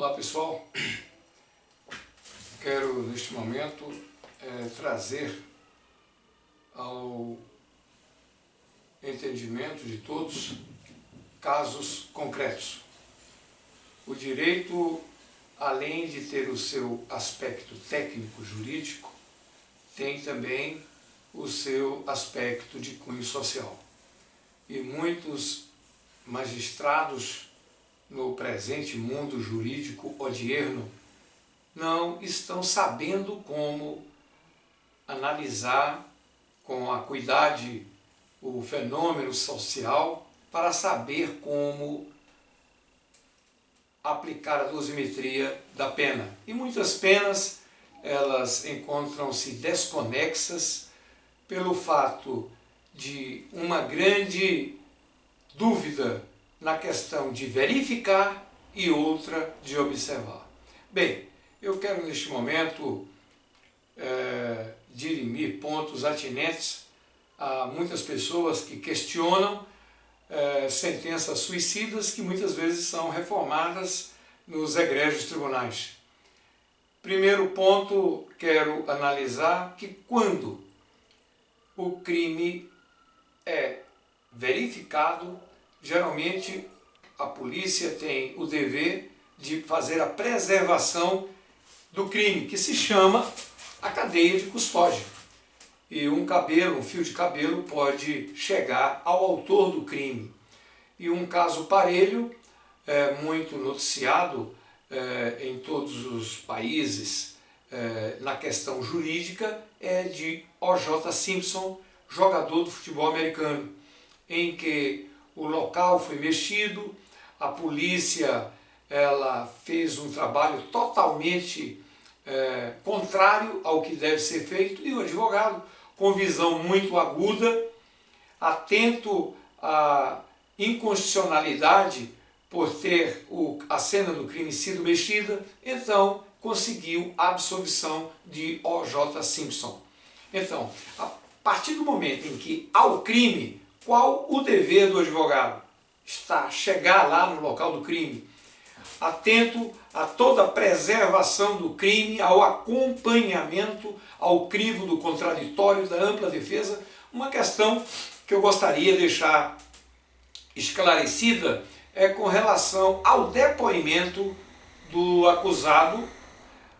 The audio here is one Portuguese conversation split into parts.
Olá pessoal, quero neste momento trazer ao entendimento de todos casos concretos. O direito, além de ter o seu aspecto técnico-jurídico, tem também o seu aspecto de cunho social. E muitos magistrados no presente mundo jurídico odierno não estão sabendo como analisar com acuidade o fenômeno social para saber como aplicar a dosimetria da pena. E muitas penas, elas encontram-se desconexas pelo fato de uma grande dúvida na questão de verificar e outra de observar. Bem, eu quero neste momento dirimir pontos atinentes a muitas pessoas que questionam sentenças suicidas que muitas vezes são reformadas nos egrégios tribunais. Primeiro ponto, quero analisar que quando o crime é verificado, geralmente a polícia tem o dever de fazer a preservação do crime, que se chama a cadeia de custódia. E um fio de cabelo pode chegar ao autor do crime. E um caso parelho, muito noticiado em todos os países na questão jurídica, é de O.J. Simpson, jogador do futebol americano, em que o local foi mexido, a polícia ela fez um trabalho totalmente contrário ao que deve ser feito, e o advogado, com visão muito aguda, atento à inconstitucionalidade por ter a cena do crime sido mexida, então conseguiu a absolvição de O.J. Simpson. Então, a partir do momento em que há o crime, qual o dever do advogado? Chegar lá no local do crime, atento a toda a preservação do crime, ao acompanhamento, ao crivo do contraditório, da ampla defesa. Uma questão que eu gostaria de deixar esclarecida é com relação ao depoimento do acusado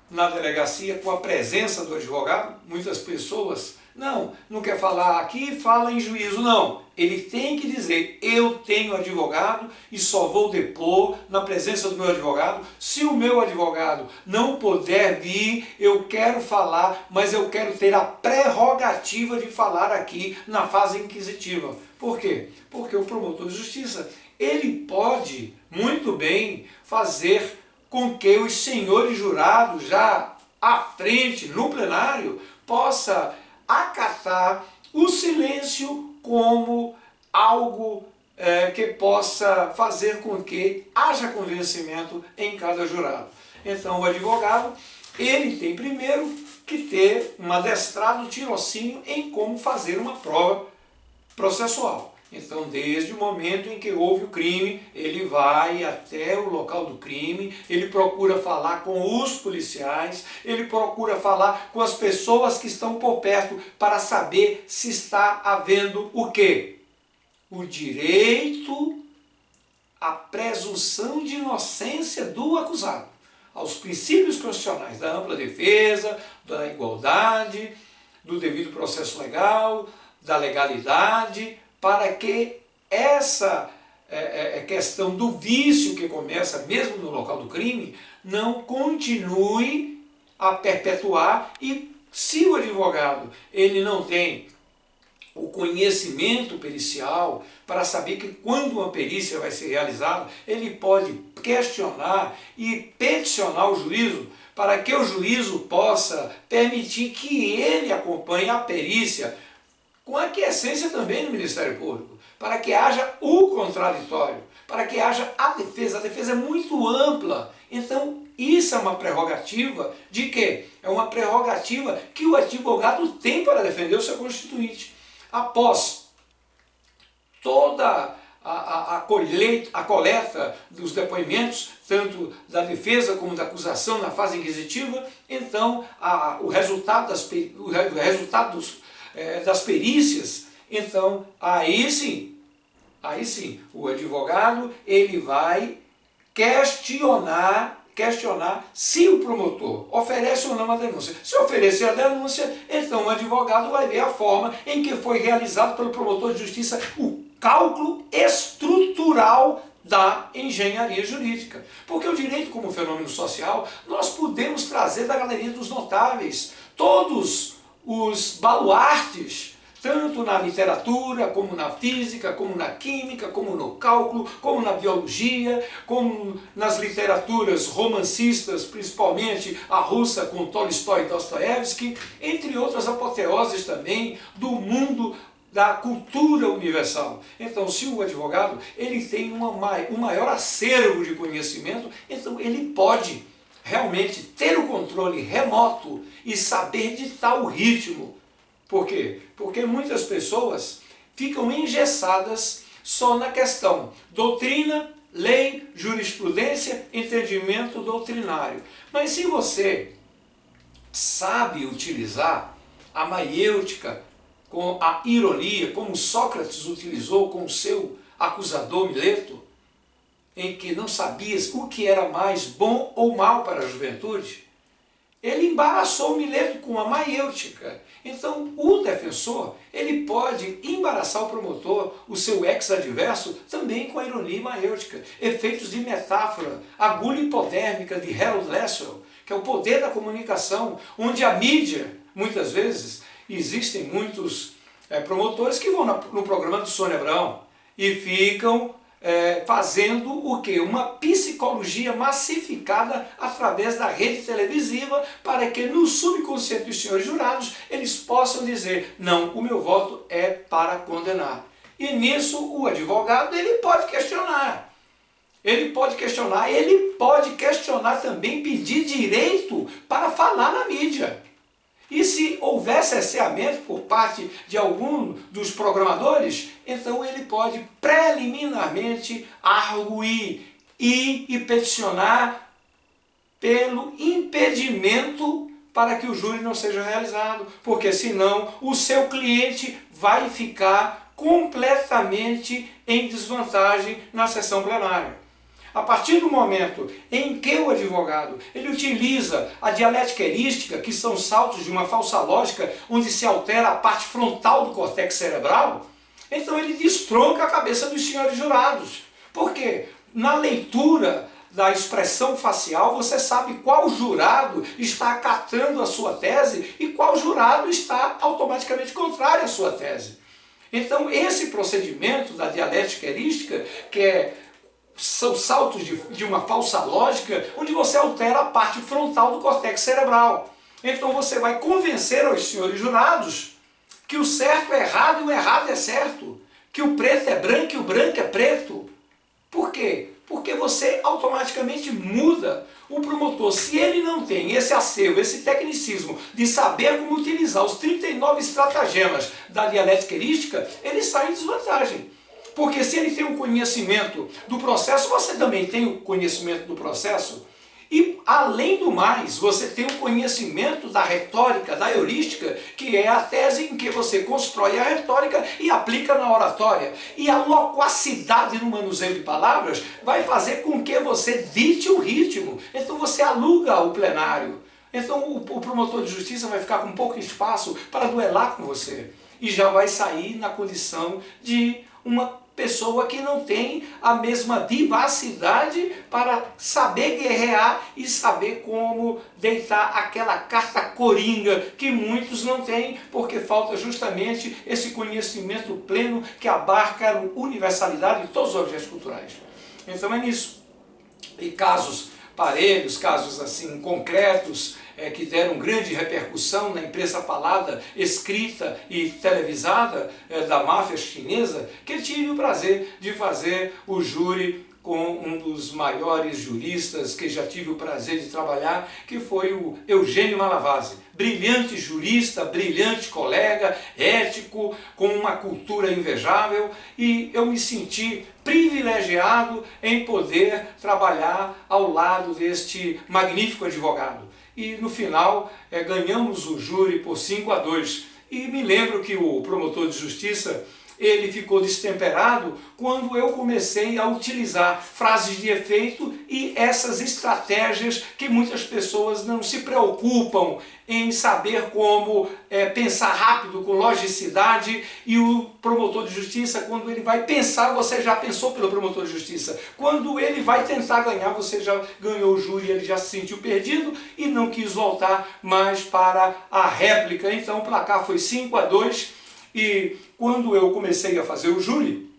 na delegacia, com a presença do advogado. Muitas pessoas não quer falar aqui, fala em juízo. Não, ele tem que dizer: eu tenho advogado e só vou depor na presença do meu advogado. Se o meu advogado não puder vir, eu quero falar, mas eu quero ter a prerrogativa de falar aqui na fase inquisitiva. Por quê? Porque o promotor de justiça, ele pode muito bem fazer com que os senhores jurados, já à frente, no plenário, possa acatar o silêncio como algo que possa fazer com que haja convencimento em cada jurado. Então o advogado, ele tem primeiro que ter um adestrado tirocínio em como fazer uma prova processual. Então, desde o momento em que houve o crime, ele vai até o local do crime, ele procura falar com os policiais, ele procura falar com as pessoas que estão por perto para saber se está havendo o quê? O direito à presunção de inocência do acusado, aos princípios constitucionais da ampla defesa, da igualdade, do devido processo legal, da legalidade, para que essa questão do vício que começa mesmo no local do crime não continue a perpetuar. E se o advogado ele não tem o conhecimento pericial para saber que quando uma perícia vai ser realizada, ele pode questionar e peticionar o juízo para que o juízo possa permitir que ele acompanhe a perícia com aquiescência também no Ministério Público, para que haja o contraditório, para que haja a defesa. A defesa é muito ampla. Então, isso é uma prerrogativa de quê? É uma prerrogativa que o advogado tem para defender o seu constituinte. Após toda a coleta dos depoimentos, tanto da defesa como da acusação na fase inquisitiva, então o resultado das perícias, então aí sim, o advogado ele vai questionar se o promotor oferece ou não a denúncia. Se oferecer a denúncia, então o advogado vai ver a forma em que foi realizado pelo promotor de justiça o cálculo estrutural da engenharia jurídica. Porque o direito como fenômeno social, nós podemos trazer da galeria dos notáveis todos os baluartes, tanto na literatura, como na física, como na química, como no cálculo, como na biologia, como nas literaturas romancistas, principalmente a russa com Tolstói e Dostoiévski, entre outras apoteoses também do mundo da cultura universal. Então, se o advogado ele tem um maior acervo de conhecimento, então ele pode realmente ter o controle remoto e saber ditar o ritmo. Por quê? Porque muitas pessoas ficam engessadas só na questão doutrina, lei, jurisprudência, entendimento doutrinário. Mas se você sabe utilizar a maiêutica com a ironia, como Sócrates utilizou com o seu acusador Mileto, em que não sabias o que era mais bom ou mal para a juventude, ele embaraçou o Mileto com a maiêutica. Então, o defensor, ele pode embaraçar o promotor, o seu ex-adverso, também com a ironia maiêutica. Efeitos de metáfora, agulha hipodérmica de Harold Lasswell, que é o poder da comunicação, onde a mídia, muitas vezes, existem muitos promotores que vão no programa do Sônia Abrão e ficam fazendo o quê? Uma psicologia massificada através da rede televisiva para que no subconsciente dos senhores jurados eles possam dizer, não, o meu voto é para condenar. E nisso o advogado ele pode questionar. Ele pode questionar também, pedir direito para falar na mídia. E se houver cerceamento por parte de algum dos programadores, então ele pode preliminarmente arguir e peticionar pelo impedimento para que o júri não seja realizado, porque senão o seu cliente vai ficar completamente em desvantagem na sessão plenária. A partir do momento em que o advogado ele utiliza a dialética erística, que são saltos de uma falsa lógica, onde se altera a parte frontal do córtex cerebral, então ele destronca a cabeça dos senhores jurados. Por quê? Na leitura da expressão facial, você sabe qual jurado está acatando a sua tese e qual jurado está automaticamente contrário à sua tese. Então, esse procedimento da dialética erística, que são saltos de uma falsa lógica, onde você altera a parte frontal do córtex cerebral. Então você vai convencer aos senhores jurados que o certo é errado e o errado é certo, que o preto é branco e o branco é preto. Por quê? Porque você automaticamente muda o promotor. Se ele não tem esse acervo, esse tecnicismo de saber como utilizar os 39 estratagemas da dialética erística, ele sai em desvantagem. Porque se ele tem o conhecimento do processo, você também tem o conhecimento do processo. E, além do mais, você tem o conhecimento da retórica, da heurística, que é a tese em que você constrói a retórica e aplica na oratória. E a loquacidade no manuseio de palavras vai fazer com que você dite o ritmo. Então você aluga o plenário. Então o promotor de justiça vai ficar com pouco espaço para duelar com você. E já vai sair na condição de uma pessoa que não tem a mesma vivacidade para saber guerrear e saber como deitar aquela carta coringa que muitos não têm, porque falta justamente esse conhecimento pleno que abarca a universalidade de todos os objetos culturais. Então é nisso. E casos parelhos, casos assim concretos, que deram grande repercussão na imprensa falada, escrita e televisada da máfia chinesa, que tive o prazer de fazer o júri com um dos maiores juristas que já tive o prazer de trabalhar, que foi o Eugênio Malavasi. Brilhante jurista, brilhante colega, ético, com uma cultura invejável, e eu me senti privilegiado em poder trabalhar ao lado deste magnífico advogado. E no final ganhamos o júri por 5-2. E me lembro que o promotor de justiça, ele ficou destemperado quando eu comecei a utilizar frases de efeito e essas estratégias que muitas pessoas não se preocupam em saber como pensar rápido, com logicidade, e o promotor de justiça, quando ele vai pensar, você já pensou pelo promotor de justiça. Quando ele vai tentar ganhar, você já ganhou o júri, ele já se sentiu perdido e não quis voltar mais para a réplica. Então o placar foi 5-2. E quando eu comecei a fazer o júri,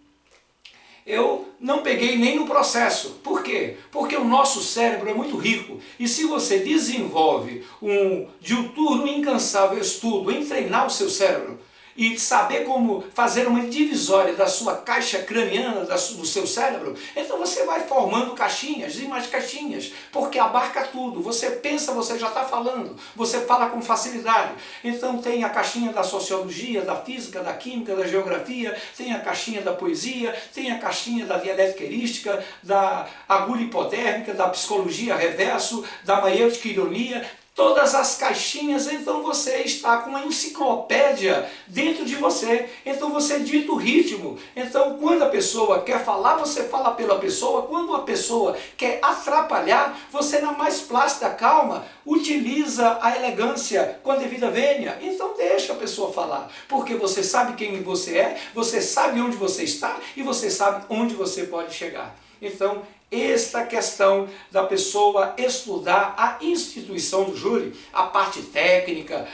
eu não peguei nem no processo. Por quê? Porque o nosso cérebro é muito rico. E se você desenvolve um diuturno e incansável estudo em treinar o seu cérebro, e saber como fazer uma divisória da sua caixa craniana, do seu cérebro, então você vai formando caixinhas e mais caixinhas, porque abarca tudo. Você pensa, você já está falando, você fala com facilidade. Então tem a caixinha da sociologia, da física, da química, da geografia, tem a caixinha da poesia, tem a caixinha da dialética erística, da agulha hipodérmica, da psicologia reverso, da maiêutica ironia. Todas as caixinhas, então você está com uma enciclopédia dentro de você. Então você dita o ritmo. Então quando a pessoa quer falar, você fala pela pessoa. Quando a pessoa quer atrapalhar, você na mais plácida calma utiliza a elegância com a devida vênia. Então deixa a pessoa falar, porque você sabe quem você é, você sabe onde você está e você sabe onde você pode chegar. Então, esta questão da pessoa estudar a instituição do júri, a parte técnica,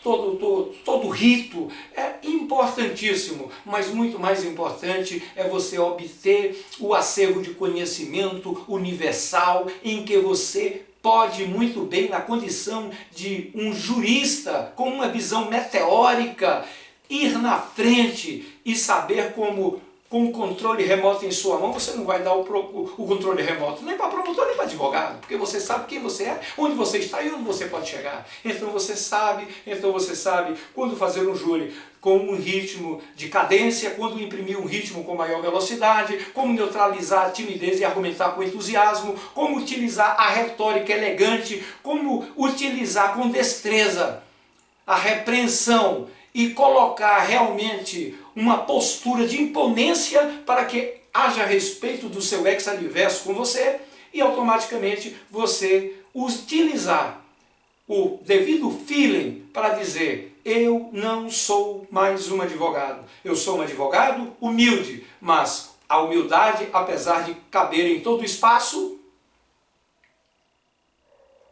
todo o rito, é importantíssimo, mas muito mais importante é você obter o acervo de conhecimento universal em que você pode muito bem, na condição de um jurista com uma visão meteórica, ir na frente e saber como, com o controle remoto em sua mão, você não vai dar o controle remoto nem para promotor nem para advogado, porque você sabe quem você é, onde você está e onde você pode chegar. Então você sabe quando fazer um júri com um ritmo de cadência, quando imprimir um ritmo com maior velocidade, como neutralizar a timidez e argumentar com entusiasmo, como utilizar a retórica elegante, como utilizar com destreza a repreensão e colocar realmente uma postura de imponência para que haja respeito do seu ex-adverso com você e automaticamente você utilizar o devido feeling para dizer: eu não sou mais um advogado, eu sou um advogado humilde, mas a humildade, apesar de caber em todo o espaço,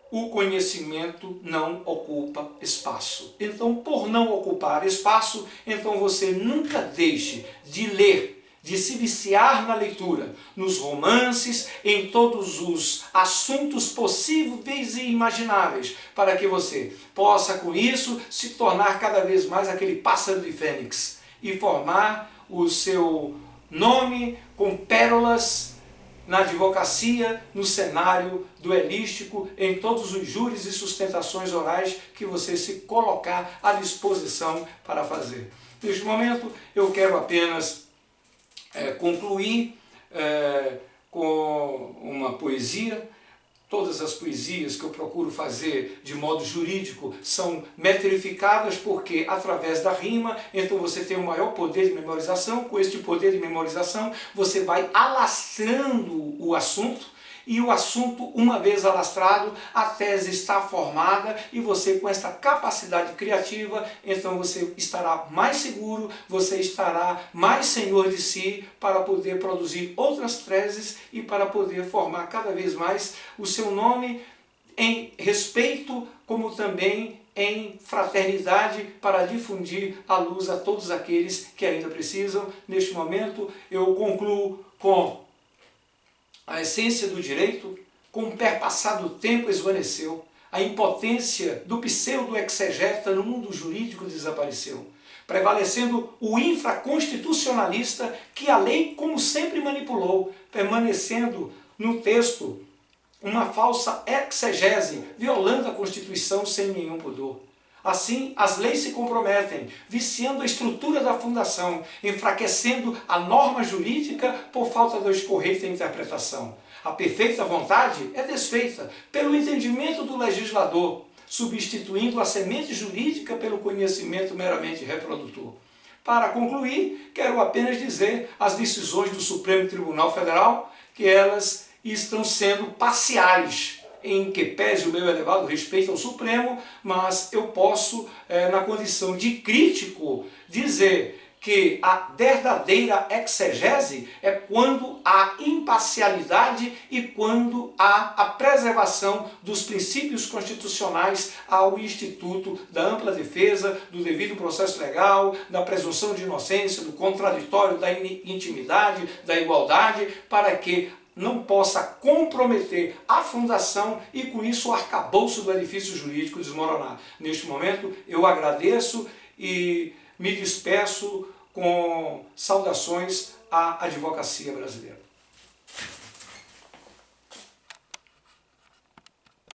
o conhecimento não ocupa espaço. Então, por não ocupar espaço, então você nunca deixe de ler, de se viciar na leitura, nos romances, em todos os assuntos possíveis e imagináveis, para que você possa, com isso, se tornar cada vez mais aquele pássaro de fênix e formar o seu nome com pérolas na advocacia, no cenário duelístico, em todos os júris e sustentações orais que você se colocar à disposição para fazer. Neste momento, eu quero apenas concluir com uma poesia. Todas as poesias que eu procuro fazer de modo jurídico são metrificadas, porque através da rima, então você tem um maior poder de memorização. Com este poder de memorização, você vai alastrando o assunto, e o assunto, uma vez alastrado, a tese está formada, e você, com esta capacidade criativa, então você estará mais seguro, você estará mais senhor de si para poder produzir outras teses e para poder formar cada vez mais o seu nome em respeito, como também em fraternidade, para difundir a luz a todos aqueles que ainda precisam. Neste momento, eu concluo com a essência do direito: com o perpassar do tempo esvaneceu, A impotência do pseudo-exegeta no mundo jurídico desapareceu, prevalecendo o infraconstitucionalista que a lei, como sempre, manipulou, permanecendo no texto uma falsa exegese, violando a Constituição sem nenhum pudor. Assim, as leis se comprometem, viciando a estrutura da fundação, enfraquecendo a norma jurídica por falta da correta interpretação. A perfeita vontade é desfeita pelo entendimento do legislador, substituindo a semente jurídica pelo conhecimento meramente reprodutor. Para concluir, quero apenas dizer as decisões do Supremo Tribunal Federal, que elas estão sendo parciais, em que pese o meu elevado respeito ao Supremo, mas eu posso, na condição de crítico, dizer que a verdadeira exegese é quando há imparcialidade e quando há a preservação dos princípios constitucionais ao instituto da ampla defesa, do devido processo legal, da presunção de inocência, do contraditório, da intimidade, da igualdade, para que não possa comprometer a fundação e, com isso, o arcabouço do edifício jurídico desmoronar. Neste momento, eu agradeço e me despeço com saudações à advocacia brasileira.